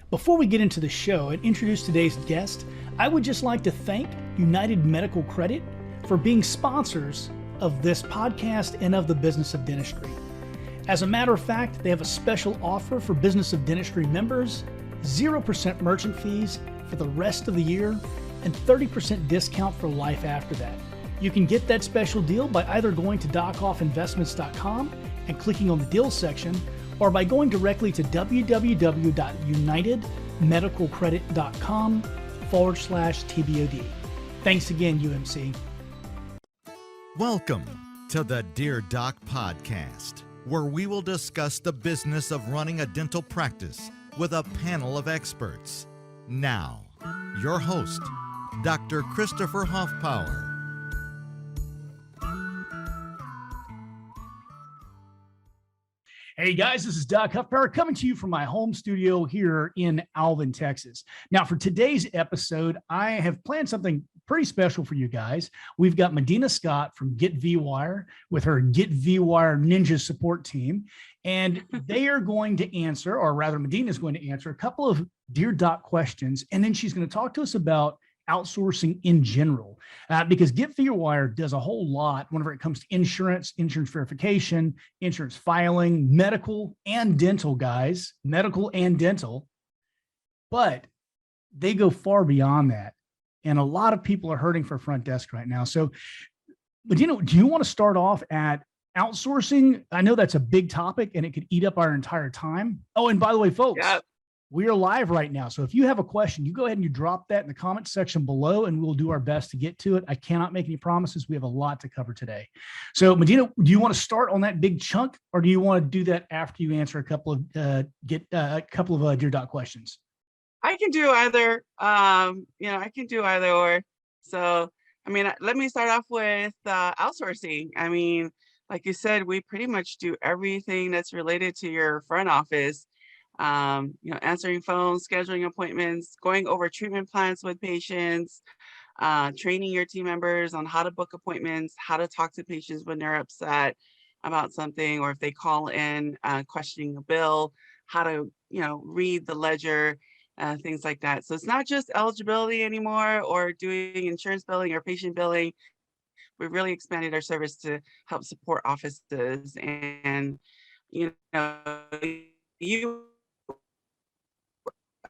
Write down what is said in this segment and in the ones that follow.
Before we get into the show and introduce today's guest, I would just like to thank United Medical Credit for being sponsors of this podcast and of the Business of Dentistry. As a matter of fact, they have a special offer for Business of Dentistry members, 0% merchant fees for the rest of the year, and 30% discount for life after that. You can get that special deal by either going to docoffinvestments.com and clicking on the deals section, or by going directly to www.unitedmedicalcredit.com/TBOD. Thanks again, UMC. Welcome to the Dear Doc podcast, where we will discuss the business of running a dental practice with a panel of experts. Now, your host, Dr. Christopher Hoffpower. Hey guys, this is Doc Huffpower coming to you from my home studio here in Alvin, Texas. Now for today's episode, I have planned something pretty special for you guys. We've got Medina Scott from Get VWire with her Get VWire Ninja support team. And they are going to answer, or rather Medina is going to answer a couple of Dear Doc questions. And then she's going to talk to us about outsourcing in general, because Get VWire does a whole lot whenever it comes to insurance verification, insurance filing, medical and dental, guys, medical and dental, but they go far beyond that. And a lot of people are hurting for front desk right now. So, but do you want to start off at outsourcing? I know that's a big topic and it could eat up our entire time. Oh, and by the way, folks, we are live right now. So if you have a question, you go ahead and you drop that in the comment section below and we'll do our best to get to it. I cannot make any promises. We have a lot to cover today. So Medina, do you want to start on that big chunk, or do you want to do that after you answer a couple of Dear Doc questions? I can do either. I can do either or. So, let me start off with outsourcing. Like you said, we pretty much do everything that's related to your front office. Answering phones, scheduling appointments, going over treatment plans with patients, training your team members on how to book appointments, how to talk to patients when they're upset about something, or if they call in questioning a bill, how to, read the ledger, things like that. So it's not just eligibility anymore or doing insurance billing or patient billing. We've really expanded our service to help support offices, and, you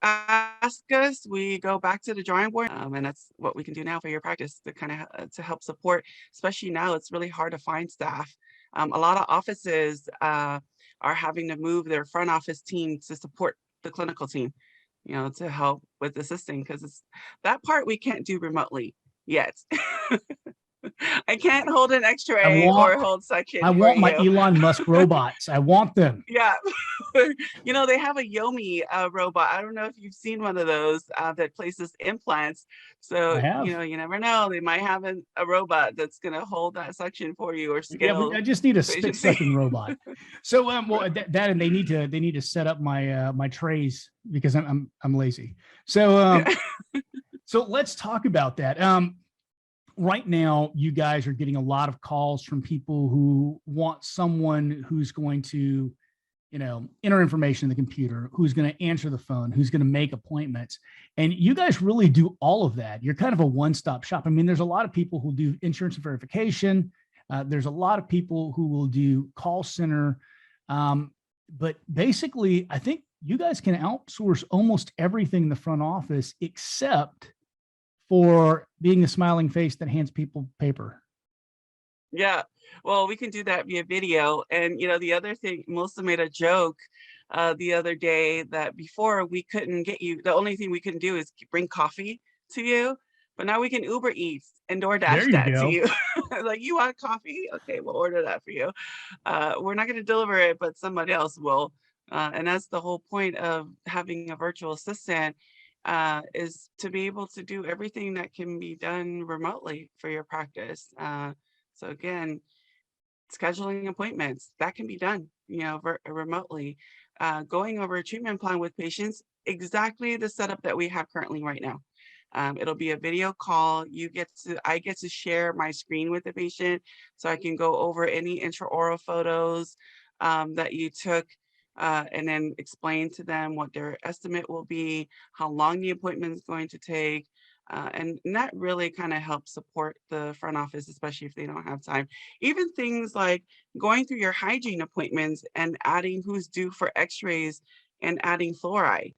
ask us, we go back to the drawing board, and that's what we can do now for your practice to kind of to help support. Especially now, it's really hard to find staff. A lot of offices are having to move their front office team to support the clinical team, to help with assisting, because it's that part we can't do remotely yet. I can't hold an X-ray or hold suction. I want my Elon Musk robots. I want them. Yeah. They have a Yomi robot. I don't know if you've seen one of those that places implants. So, you never know. They might have a robot that's going to hold that suction for you or scale. Yeah, I just need a spit sucking robot. So, that and they need to set up my my trays because I'm lazy. So, so let's talk about that. Right now, you guys are getting a lot of calls from people who want someone who's going to, enter information in the computer, who's going to answer the phone, who's going to make appointments. And you guys really do all of that. You're kind of a one-stop shop. There's a lot of people who do insurance verification. There's a lot of people who will do call center. But basically, I think you guys can outsource almost everything in the front office except for being the smiling face that hands people paper. Yeah, well, we can do that via video. And, the other thing, Melissa made a joke the other day that before we couldn't get you, the only thing we couldn't do is bring coffee to you. But now we can Uber Eats and DoorDash that to you. Like, you want coffee? Okay, we'll order that for you. We're not going to deliver it, but somebody else will. And that's the whole point of having a virtual assistant. Is to be able to do everything that can be done remotely for your practice. So again, scheduling appointments, that can be done, remotely. Going over a treatment plan with patients, exactly the setup that we have currently right now. It'll be a video call. I get to share my screen with the patient, so I can go over any intraoral photos that you took and then explain to them what their estimate will be, how long the appointment is going to take. And that really kind of helps support the front office, especially if they don't have time. Even things like going through your hygiene appointments and adding who's due for x-rays and adding fluoride.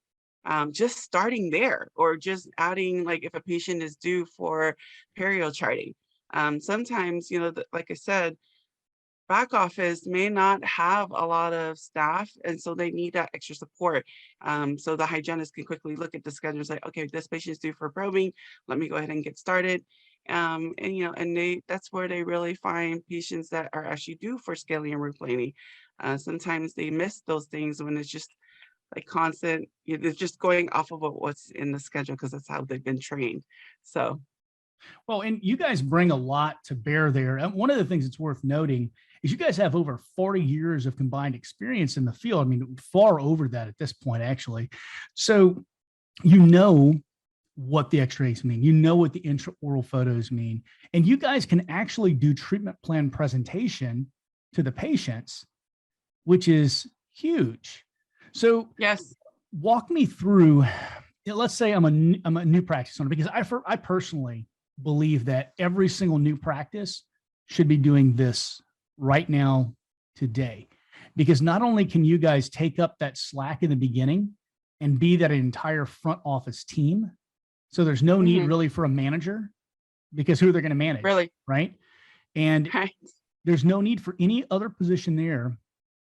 Just starting there, or just adding, like, if a patient is due for perio charting. Sometimes, like I said, back office may not have a lot of staff, and so they need that extra support. So the hygienist can quickly look at the schedule and say, okay, this patient is due for probing. Let me go ahead and get started. And that's where they really find patients that are actually due for scaling and roof planing. Sometimes they miss those things when it's just like constant, they're just going off of what's in the schedule because that's how they've been trained. So Well, and you guys bring a lot to bear there. And one of the things that's worth noting is you guys have over 40 years of combined experience in the field. I mean, far over that at this point, actually. So you know what the x-rays mean, you know what the intraoral photos mean, and you guys can actually do treatment plan presentation to the patients, which is huge. So yes. walk me through, let's say I'm a new practice owner, because I personally believe that every single new practice should be doing this right now, today, because not only can you guys take up that slack in the beginning and be that entire front office team, so there's no need really for a manager, because who they're going to manage, Really. right? And Right. there's no need for any other position there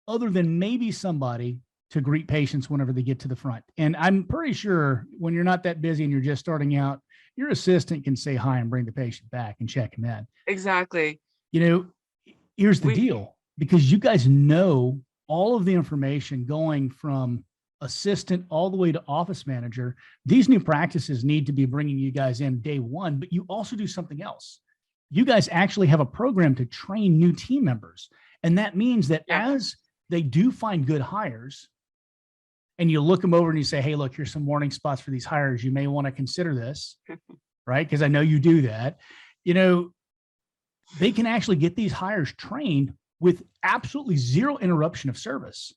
other than maybe somebody to greet patients whenever they get to the front. And I'm pretty sure when you're not that busy and you're just starting out, your assistant can say hi and bring the patient back and check him in. Exactly. Here's the We deal, because you guys know all of the information going from assistant all the way to office manager. These new practices need to be bringing you guys in day one, but you also do something else. You guys actually have a program to train new team members. And that means that as they do find good hires, and you look them over and you say, hey, look, here's some warning spots for these hires. You may want to consider this, right? Because I know you do that. They can actually get these hires trained with absolutely zero interruption of service,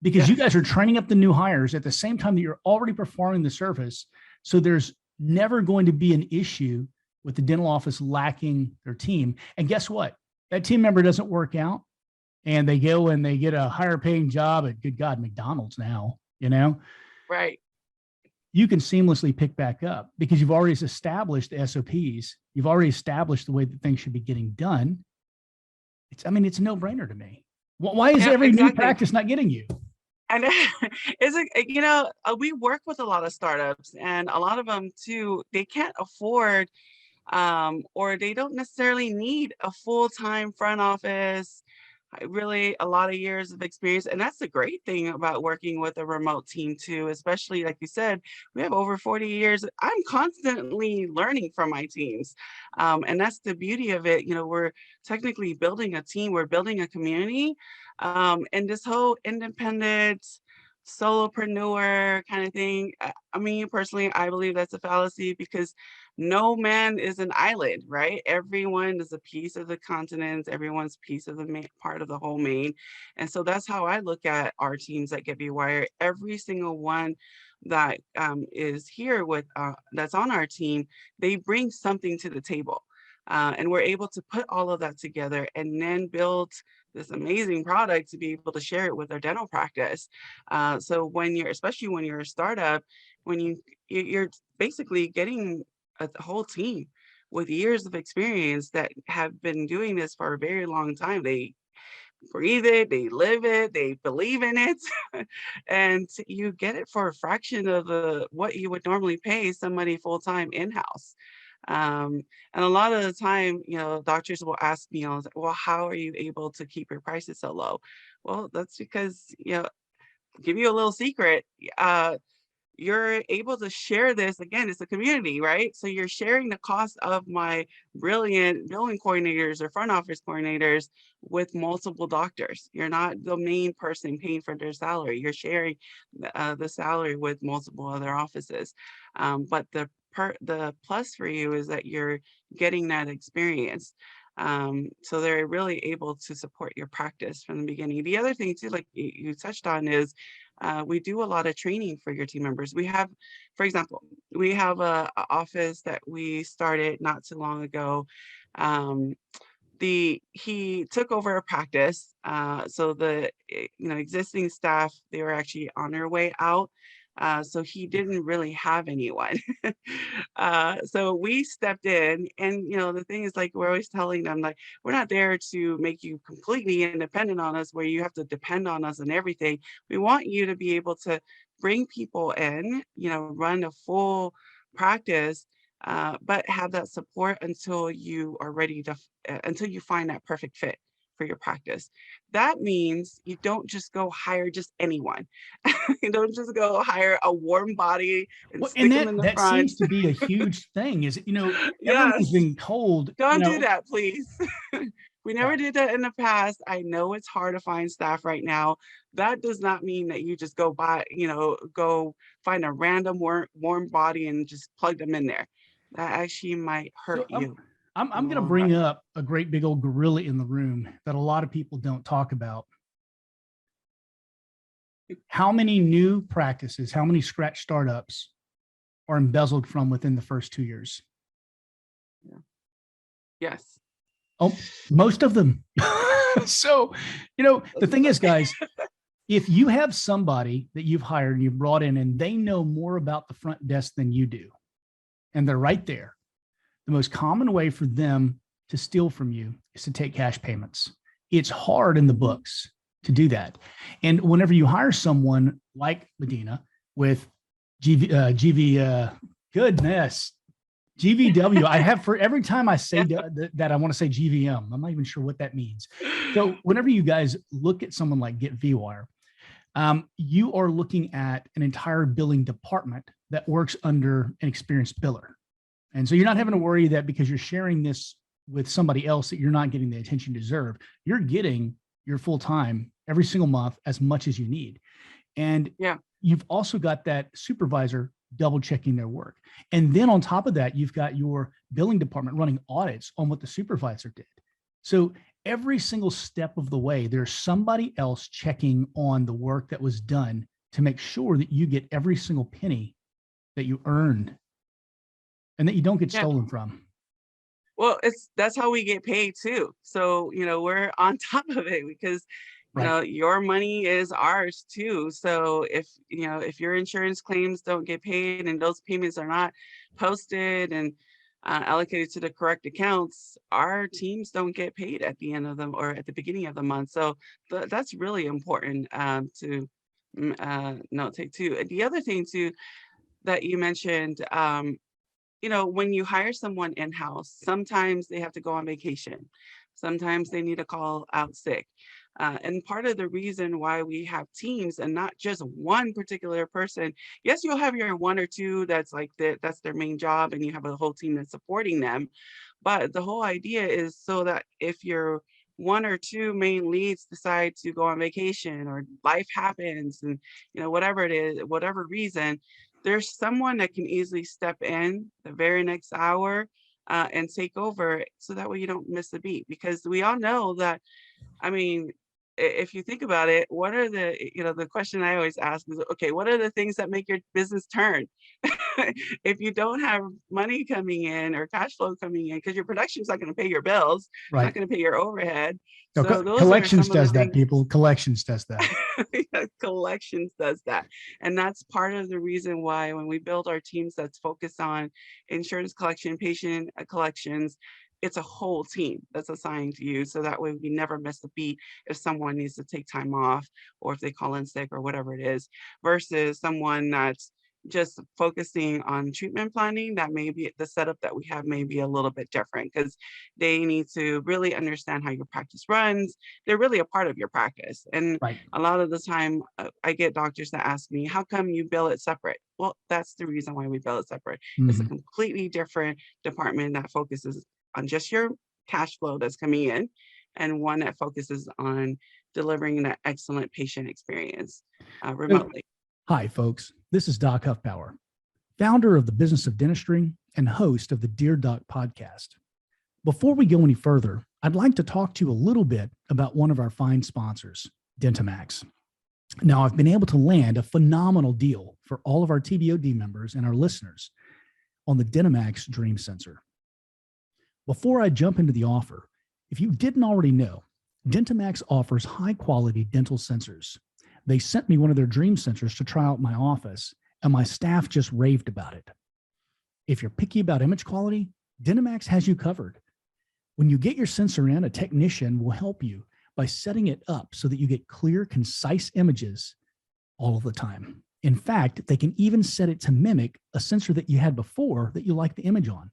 because you guys are training up the new hires at the same time that you're already performing the service. So there's never going to be an issue with the dental office lacking their team. And guess what? That team member doesn't work out and they go and they get a higher paying job at, good God, McDonald's now, right. you can seamlessly pick back up because you've already established the SOPs. You've already established the way that things should be getting done. It's a no-brainer to me. Why is every new practice not getting you? And we work with a lot of startups, and a lot of them too, they can't afford or they don't necessarily need a full-time front office, really a lot of years of experience. And that's the great thing about working with a remote team too, especially like you said, we have over 40 years. I'm constantly learning from my teams. And that's the beauty of it. We're technically building a team, we're building a community. And this whole independent solopreneur kind of thing, I mean, personally, I believe that's a fallacy, because no man is an island, right? Everyone is a piece of the continent. Everyone's piece of the part of the whole main. And so that's how I look at our teams at Get Me Wired. Every single one that is here with that's on our team, they bring something to the table. And we're able to put all of that together and then build this amazing product to be able to share it with our dental practice. So especially when you're a startup, when you're basically getting a whole team with years of experience that have been doing this for a very long time. They breathe it, they live it, they believe in it, and you get it for a fraction of what you would normally pay somebody full-time in-house. And a lot of the time, doctors will ask me, well, how are you able to keep your prices so low? Well, that's because, give you a little secret. You're able to share this, again, it's a community, right? So you're sharing the cost of my brilliant billing coordinators or front office coordinators with multiple doctors. You're not the main person paying for their salary. You're sharing the salary with multiple other offices. But the plus for you is that you're getting that experience. So they're really able to support your practice from the beginning. The other thing too, like you touched on, is we do a lot of training for your team members. We have, for example, we have a office that we started not too long ago. Um, he took over a practice, so the existing staff, they were actually on their way out, so he didn't really have anyone. So we stepped in, and the thing is, like, we're always telling them, like, we're not there to make you completely independent on us where you have to depend on us and everything. We want you to be able to bring people in, run a full practice, but have that support until you are ready to, until you find that perfect fit for your practice. That means you don't just go hire just anyone. You don't just go hire a warm body and Well, and stick them in the that front. seems to be a huge thing. Is everyone's Yes, been told, don't do that, please. We yeah. never did that in the past. I know it's hard to find staff right now. That does not mean that you just go find a random warm body and just plug them in there. That actually might hurt So you I'm in the going to long bring run. up a great big old gorilla in the room that a lot of people don't talk about. How many new practices, how many scratch startups are embezzled from within the first 2 years? Yeah. Yes. Oh, most of them. So, the thing is, guys, if you have somebody that you've hired and you've brought in and they know more about the front desk than you do, and they're right there, the most common way for them to steal from you is to take cash payments. It's hard in the books to do that. And whenever you hire someone like Medina with GVW, I have, for every time I say that I want to say GVM. I'm not even sure what that means. So whenever you guys look at someone like GetVWire, you are looking at an entire billing department that works under an experienced biller. And so you're not having to worry that because you're sharing this with somebody else that you're not getting the attention you deserve. You're getting your full time every single month as much as you need. And Yeah. you've also got that supervisor double checking their work. And then on top of that, you've got your billing department running audits on what the supervisor did. So every single step of the way, there's somebody else checking on the work that was done to make sure that you get every single penny that you earned and that you don't get Yeah. stolen from. Well, that's how we get paid too. So, we're on top of it because your money is ours too. So if your insurance claims don't get paid and those payments are not posted and allocated to the correct accounts, our teams don't get paid at the end of them or at the beginning of the month. So that's really important to notate too. And the other thing too that you mentioned, when you hire someone in-house, sometimes they have to go on vacation. Sometimes they need to call out sick. And part of the reason why we have teams and not just one particular person, yes, you'll have your one or two that's that's their main job and you have a whole team that's supporting them. But the whole idea is so that if your one or two main leads decide to go on vacation or life happens and whatever it is, whatever reason, there's someone that can easily step in the very next hour and take over so that way you don't miss a beat. Because we all know that, I mean, if you think about it, what are the question I always ask is, okay, what are the things that make your business turn? If you don't have money coming in or cash flow coming in, because your production is not going to pay your bills, it's not Right. going to pay your overhead. So So those are collections some of the does that, things. people. Collections does that. Collections does that. And that's part of the reason why when we build our teams that's focused on insurance collection, patient collections, it's a whole team that's assigned to you. So that way we never miss a beat if someone needs to take time off or if they call in sick or whatever it is, versus someone that's just focusing on treatment planning. That may be the setup that we have may be a little bit different because they need to really understand how your practice runs. They're really a part of your practice. And Right. a lot of the time I get doctors that ask me, how come you bill it separate? Well, that's the reason why we bill it separate. It's a completely different department that focuses on just your cash flow that's coming in and one that focuses on delivering that excellent patient experience remotely. Hi, folks. This is Doc Huffpower, founder of the Business of Dentistry and host of the Dear Doc podcast. Before we go any further, I'd like to talk to you a little bit about one of our fine sponsors, Dentamax. Now, I've been able to land a phenomenal deal for all of our TBOD members and our listeners on the Dentamax Dream Sensor. Before I jump into the offer, if you didn't already know, Dentamax offers high-quality dental sensors. They sent me one of their Dream Sensors to try out my office, and my staff just raved about it. If you're picky about image quality, Dentamax has you covered. When you get your sensor in, a technician will help you by setting it up so that you get clear, concise images all of the time. In fact, they can even set it to mimic a sensor that you had before that you like the image on.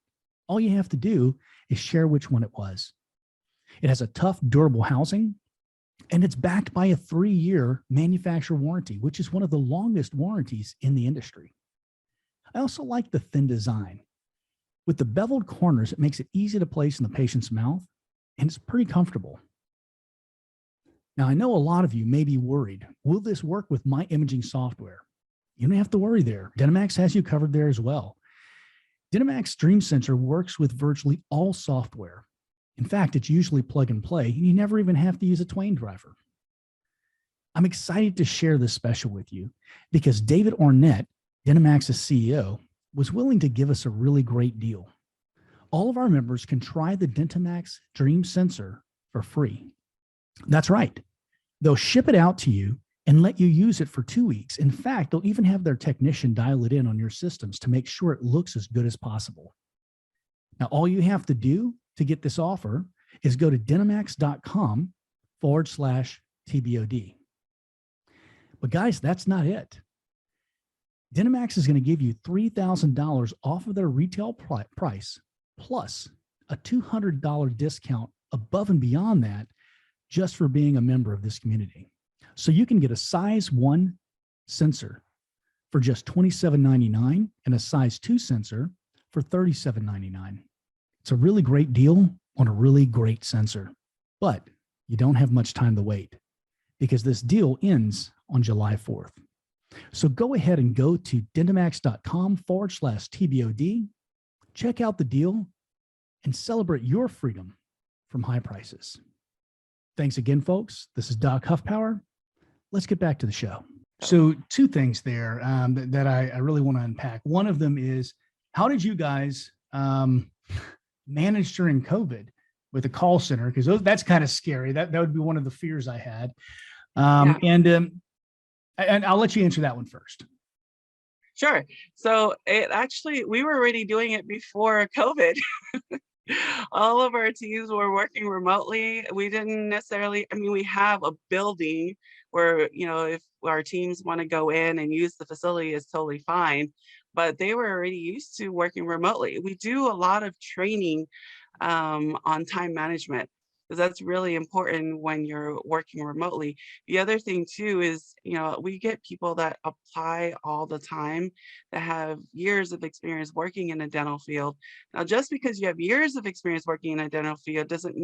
All you have to do is share which one it was. It has a tough, durable housing, and it's backed by a 3-year manufacturer warranty, which is one of the longest warranties in the industry. I also like the thin design. With the beveled corners, it makes it easy to place in the patient's mouth, and it's pretty comfortable. Now, I know a lot of you may be worried, will this work with my imaging software? You don't have to worry there. Dentamax has you covered there as well. Dentamax Dream Sensor works with virtually all software. In fact, it's usually plug and play, and you never even have to use a Twain driver. I'm excited to share this special with you because David Ornett, Dentamax's CEO, was willing to give us a really great deal. All of our members can try the Dentamax Dream Sensor for free. That's right. They'll ship it out to you and let you use it for 2 weeks. In fact, they'll even have their technician dial it in on your systems to make sure it looks as good as possible. Now, all you have to do to get this offer is go to dentamax.com/TBOD. But guys, that's not it. Dentamax is going to give you $3,000 off of their retail price, plus a $200 discount above and beyond that, just for being a member of this community. So you can get a size 1 sensor for just $27.99 and a size 2 sensor for $37.99. It's a really great deal on a really great sensor, but you don't have much time to wait because this deal ends on July 4th. So go ahead and go to dentamax.com/TBOD, check out the deal, and celebrate your freedom from high prices. Thanks again, folks. This is Doc Huffpower. Let's get back to the show. So 2 things there that I really want to unpack. One of them is, how did you guys manage during COVID with a call center? Because that's kind of scary. That would be one of the fears I had. And I'll let you answer that one first. Sure. So we were already doing it before COVID. All of our teams were working remotely. We didn't necessarily, we have a building where, if our teams want to go in and use the facility, is totally fine, but they were already used to working remotely. We do a lot of training on time management, because that's really important when you're working remotely. The other thing too is, we get people that apply all the time that have years of experience working in a dental field. Now, just because you have years of experience working in a dental field doesn't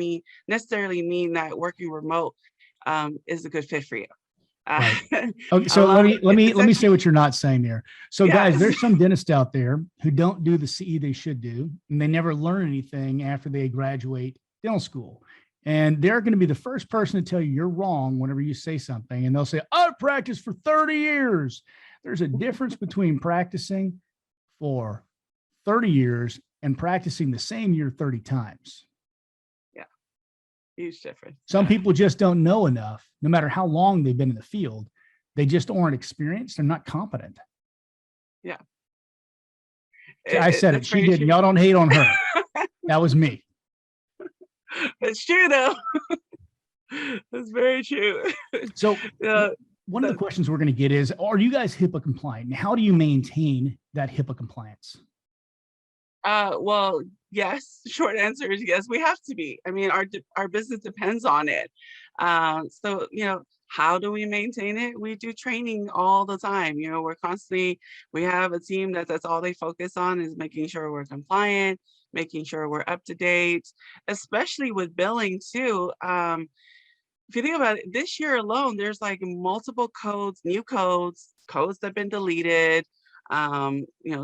necessarily mean that working remote is a good fit for you. Right. Okay, so let me say what you're not saying there. So guys, there's some dentists out there who don't do the CE they should do, and they never learn anything after they graduate dental school. And they're going to be the first person to tell you you're wrong whenever you say something. And they'll say, I've practiced for 30 years. There's a difference between practicing for 30 years and practicing the same year 30 times. Yeah, huge difference. Some people just don't know enough, no matter how long they've been in the field. They just aren't experienced. They're not competent. Yeah. I said it. She didn't. Y'all don't hate on her. That was me. It's true, though. That's very true. So one of the questions we're going to get is, are you guys HIPAA compliant? And how do you maintain that HIPAA compliance? Well, yes. Short answer is yes, we have to be. Our business depends on it. So, how do we maintain it? We do training all the time. We have a team that's all they focus on is making sure we're compliant, making sure we're up to date, especially with billing too. If you think about it, this year alone, there's like multiple codes, new codes that have been deleted.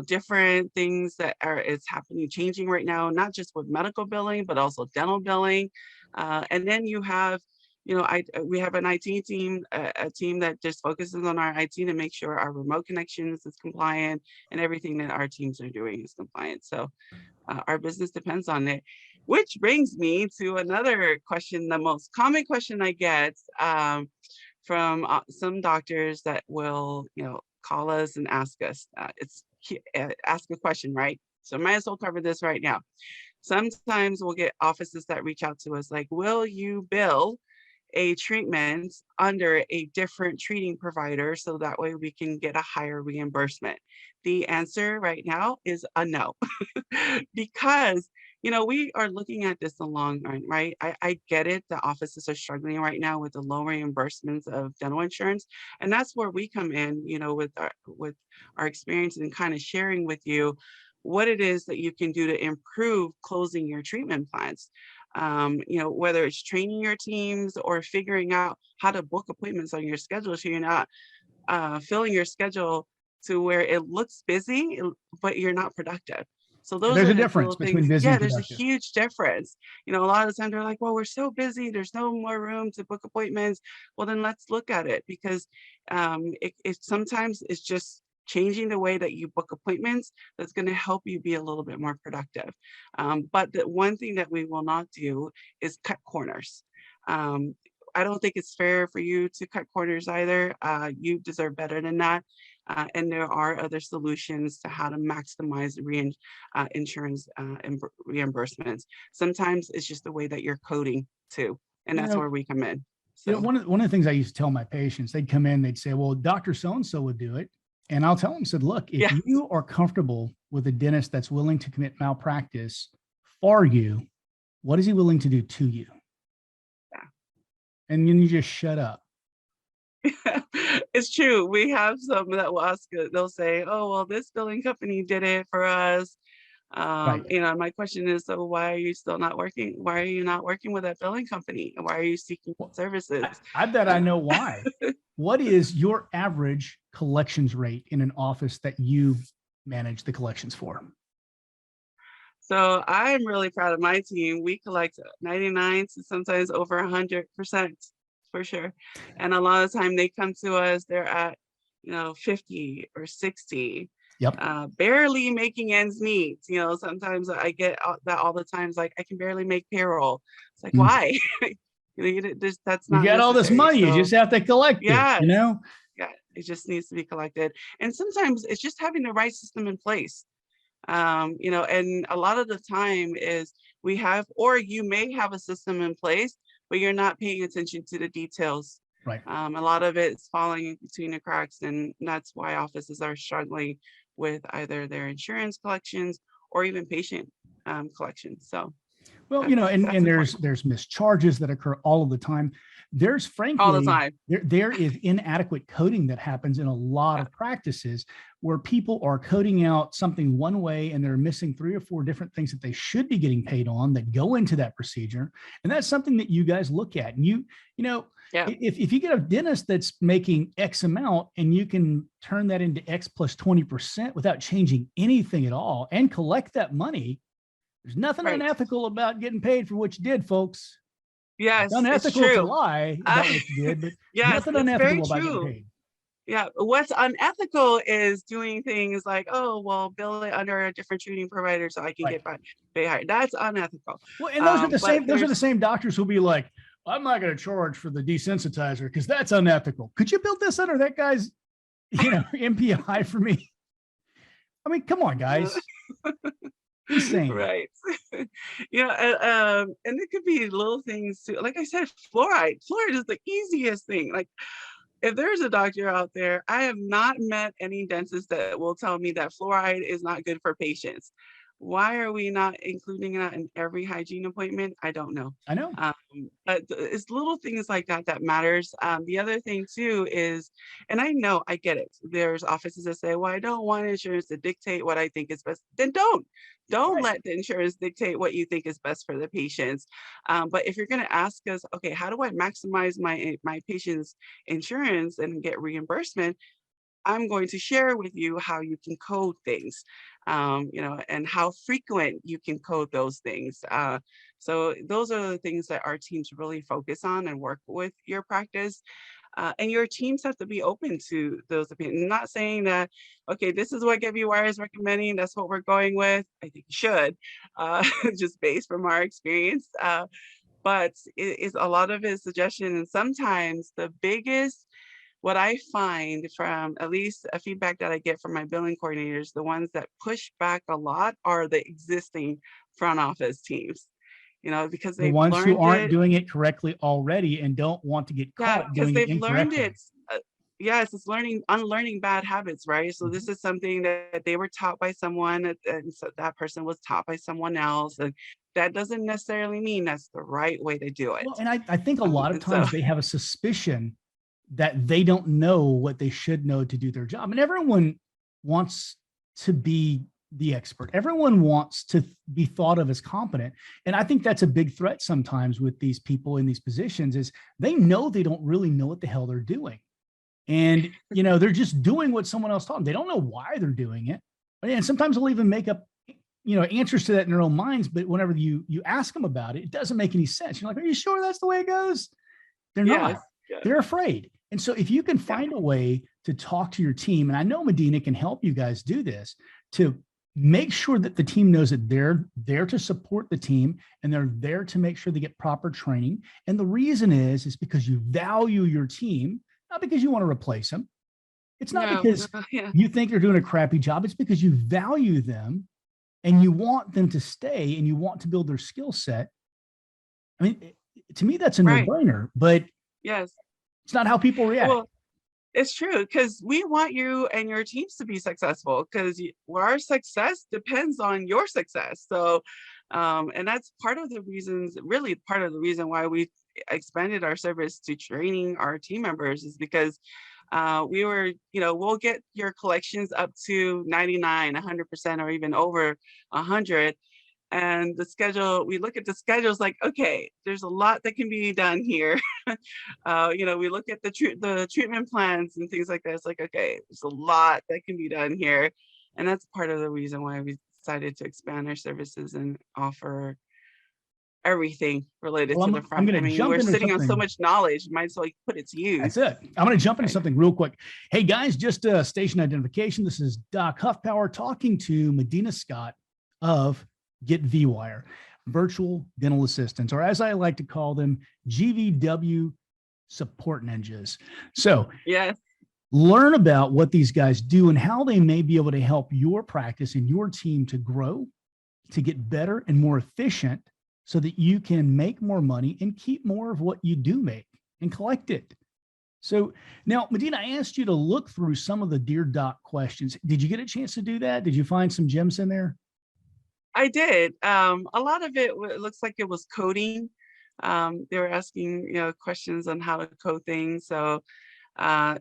different things that is happening, changing right now, not just with medical billing, but also dental billing. And then you have, we have an IT team, a team that just focuses on our IT to make sure our remote connections is compliant and everything that our teams are doing is compliant. So our business depends on it, which brings me to another question, the most common question I get from some doctors that will, call us and ask us. Ask a question, right? So might as well cover this right now. Sometimes we'll get offices that reach out to us like, will you bill a treatment under a different treating provider so that way we can get a higher reimbursement? The answer right now is a no, because we are looking at this the long run, right? I get it. The offices are struggling right now with the low reimbursements of dental insurance, and that's where we come in, with our experience and kind of sharing with you what it is that you can do to improve closing your treatment plans. Whether it's training your teams or figuring out how to book appointments on your schedule so you're not filling your schedule to where it looks busy, but you're not productive. So those There's are a the difference little between things. busy Yeah, and there's a productive. huge difference. A lot of the time they're like, well, we're so busy, there's no more room to book appointments. Well, then let's look at it, because it sometimes it's just changing the way that you book appointments that's going to help you be a little bit more productive. But the one thing that we will not do is cut corners. I don't think it's fair for you to cut corners either. You deserve better than that. And there are other solutions to how to maximize insurance and reimbursements. Sometimes it's just the way that you're coding too, and that's where we come in. So one of the things I used to tell my patients, they'd come in, they'd say, well, Dr. So-and-so would do it. And I'll tell them, said, look, if you are comfortable with a dentist that's willing to commit malpractice for you, what is he willing to do to you? Yeah. And then you just shut up. It's true. We have some that will ask, they'll say, oh, well, this billing company did it for us. Right. My question is, so why are you still not working? Why are you not working with that billing company? Why are you seeking services? I bet I know why. What is your average collections rate in an office that you manage the collections for? So I'm really proud of my team. We collect 99 to sometimes over 100% for sure. And a lot of the time they come to us, they're at 50 or 60. Yep. Barely making ends meet. Sometimes I get that all the times, like, I can barely make payroll. It's like, why? That's you not got all this necessary. money, you just have to collect it, Yeah, Yeah, it just needs to be collected. And sometimes it's just having the right system in place. And a lot of the time is we have, or you may have a system in place, but you're not paying attention to the details. Right. A lot of it is falling between the cracks, and that's why offices are struggling with either their insurance collections or even patient collections. So, well, and there's mischarges that occur all of the time. There's frankly all the time. There is inadequate coding that happens in a lot of practices where people are coding out something one way and they're missing 3 or 4 different things that they should be getting paid on that go into that procedure. And that's something that you guys look at. And if you get a dentist that's making X amount and you can turn that into X plus 20% without changing anything at all and collect that money, there's nothing unethical about getting paid for what you did, folks. Yes, it's unethical it's true. to lie about what you did, but yes, nothing unethical about getting paid. Yeah, what's unethical is doing things like, oh, well, bill it under a different treating provider so I can get pay higher. That's unethical. Well, and those are the same. Those are the same doctors who'll be like, I'm not going to charge for the desensitizer because that's unethical. Could you build this under that guy's, MPI for me? I mean, come on, guys. Insane. Right. And it could be little things too. Like I said, fluoride. Fluoride is the easiest thing. Like, if there's a doctor out there, I have not met any dentist that will tell me that fluoride is not good for patients. Why are we not including that in every hygiene appointment? I don't know. I know. But it's little things like that that matters. The other thing too is, and I know, I get it. There's offices that say, well, I don't want insurance to dictate what I think is best. Then don't let the insurance dictate what you think is best for the patients. But if you're going to ask us, okay, how do I maximize my patient's insurance and get reimbursement? I'm going to share with you how you can code things, and how frequent you can code those things. So those are the things that our teams really focus on and work with your practice. And your teams have to be open to those opinions. Not saying that, okay, this is what GetVWire is recommending, that's what we're going with. I think you should, just based from our experience. But it is a lot of his suggestion. And sometimes the biggest, what I find from at least a feedback that I get from my billing coordinators, the ones that push back a lot are the existing front office teams, because The they've ones who learned aren't it. doing it correctly already and don't want to get Yeah, caught because doing it they've learned incorrectly. it. Yes, it's unlearning bad habits, right? So Mhm. this is something that they were taught by someone, and so that person was taught by someone else, and that doesn't necessarily mean that's the right way to do it. Well, and I think a lot of And so, times they have a suspicion that they don't know what they should know to do their job. And everyone wants to be the expert. Everyone wants to be thought of as competent. And I think that's a big threat sometimes with these people in these positions is they know they don't really know what the hell they're doing. And, they're just doing what someone else taught them. They don't know why they're doing it. And sometimes they'll even make up, answers to that in their own minds. But whenever you ask them about it, it doesn't make any sense. You're like, are you sure that's the way it goes? They're yes, not. yes, They're afraid. And so if you can yeah, find a way to talk to your team, and I know Medina can help you guys do this, to make sure that the team knows that they're there to support the team and they're there to make sure they get proper training. And the reason is because you value your team, not because you want to replace them. It's not no, because yeah, you think they're doing a crappy job. It's because you value them and you want them to stay and you want to build their skill set. I mean, to me, that's a right, no-brainer, but yes. it's not how people react. Well, it's true because we want you and your teams to be successful because our success depends on your success. So, and that's part of the reasons, really part of the reason why we expanded our service to training our team members is because we were, we'll get your collections up to 99, 100%, or even over 100. And the schedule, we look at the schedules like, okay, there's a lot that can be done here. We look at the treatment plans and things like that. It's like, okay, there's a lot that can be done here. And that's part of the reason why we decided to expand our services and offer everything related Well, to the I'm front. going I to mean, jump we're into sitting on so something. much knowledge, might as well put it to That's use. it. I'm going to jump into Right. something real quick. Hey guys, just station identification. This is Doc Huffpower talking to Medina Scott of GetVWire, Virtual Dental Assistants, or as I like to call them, GVW support ninjas. So Yes. learn about what these guys do and how they may be able to help your practice and your team to grow, to get better and more efficient so that you can make more money and keep more of what you do make and collect it. So now, Medina, I asked you to look through some of the Dear Doc questions. Did you get a chance to do that? Did you find some gems in there? I did. A lot of it looks like it was coding. They were asking, questions on how to code things. So uh,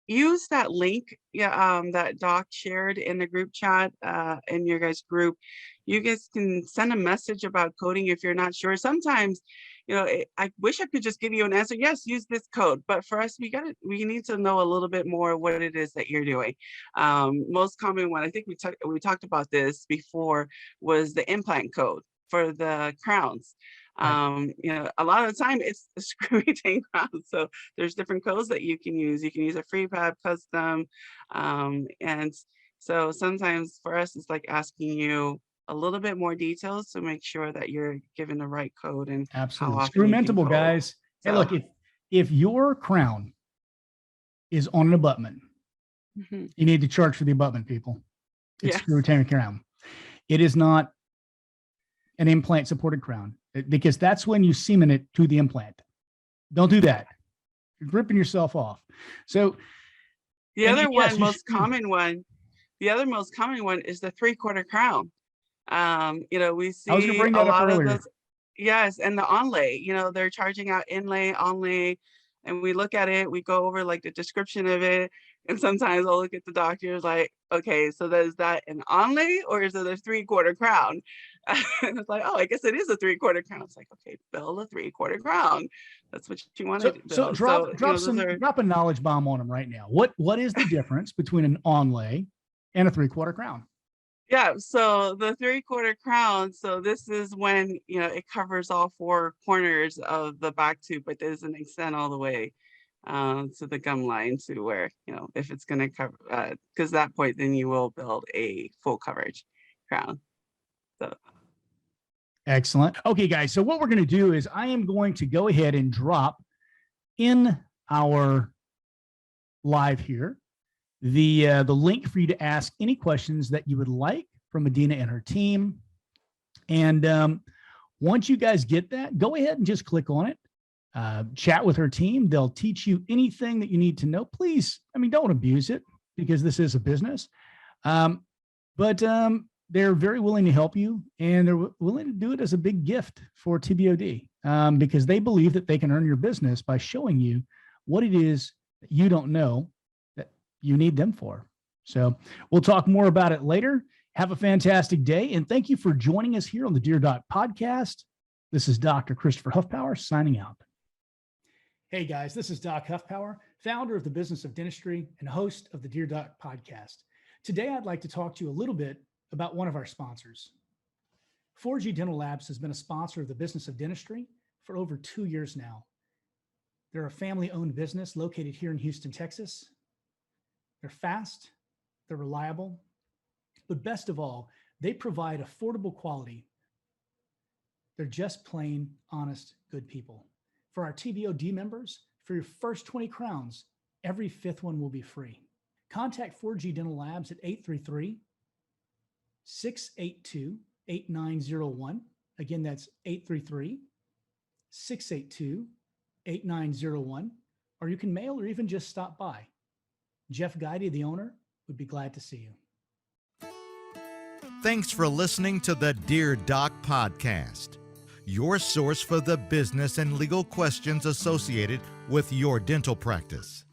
use that link, yeah, that Doc shared in the group chat, in your guys' group. You guys can send a message about coding if you're not sure. Sometimes, I wish I could just give you an answer. Yes, use this code. But for us, we need to know a little bit more what it is that you're doing. Most common one, I think we talked about this before, was the implant code for the crowns. Right. A lot of the time it's the screw retain crown. So there's different codes that you can use. You can use a free pad custom. And so sometimes for us, it's like asking you a little bit more details to make sure that you're given the right code and how Absolutely. often Screw you can mentable, code. guys. Hey, So, look, if your crown is on an abutment, mhm, you need to charge for the abutment, people. It's yes, screw retainer crown. It is not an implant supported crown because that's when you cement it to the implant. Don't do that. You're ripping yourself off. So, the and other yes, one, you should. most common one, the other most common one is the 3/4 crown. We I was going to see bring a that up lot of earlier. those. Yes, and the onlay, they're charging out inlay, onlay, and we look at it, we go over like the description of it. And sometimes I'll look at the doctors like, okay, so is that an onlay or is it a 3/4 crown? And it's like, oh, I guess it is a 3/4 crown. It's like, okay, bill a 3/4 crown. That's what you wanted to So bill. drop So, those some are, drop a knowledge bomb on them right now. What is the difference between an onlay and a 3/4 crown? yeah, so the 3/4 crown, so this is when, it covers all four corners of the back tooth, but doesn't extend all the way to the gum line to where, if it's going to cover, because that point, then you will build a full coverage crown. So, Excellent. Okay, guys. So what we're going to do is I am going to go ahead and drop in our live here the link for you to ask any questions that you would like from Medina and her team. And once you guys get that, go ahead and just click on it. Chat with her team. They'll teach you anything that you need to know. Please, don't abuse it because this is a business. But they're very willing to help you, and they're willing to do it as a big gift for TBOD because they believe that they can earn your business by showing you what it is that you don't know that you need them for. So we'll talk more about it later. Have a fantastic day, and thank you for joining us here on the Dear Doc podcast. This is Dr. Christopher Huffpower signing out. Hey guys, this is Doc Huffpower, founder of the Business of Dentistry and host of the Dear Doc podcast. Today, I'd like to talk to you a little bit about one of our sponsors. 4G Dental Labs has been a sponsor of the Business of Dentistry for over 2 years now. They're a family-owned business located here in Houston, Texas. They're fast, they're reliable, but best of all, they provide affordable quality. They're just plain, honest, good people. For our TBOD members, for your first 20 crowns, every fifth one will be free. Contact 4G Dental Labs at 833-682-8901. Again, that's 833-682-8901. Or you can mail or even just stop by. Jeff Guidey, the owner, would be glad to see you. Thanks for listening to the Dear Doc podcast, your source for the business and legal questions associated with your dental practice.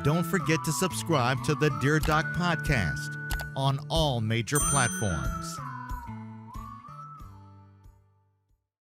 Don't forget to subscribe to the Dear Doc podcast on all major platforms.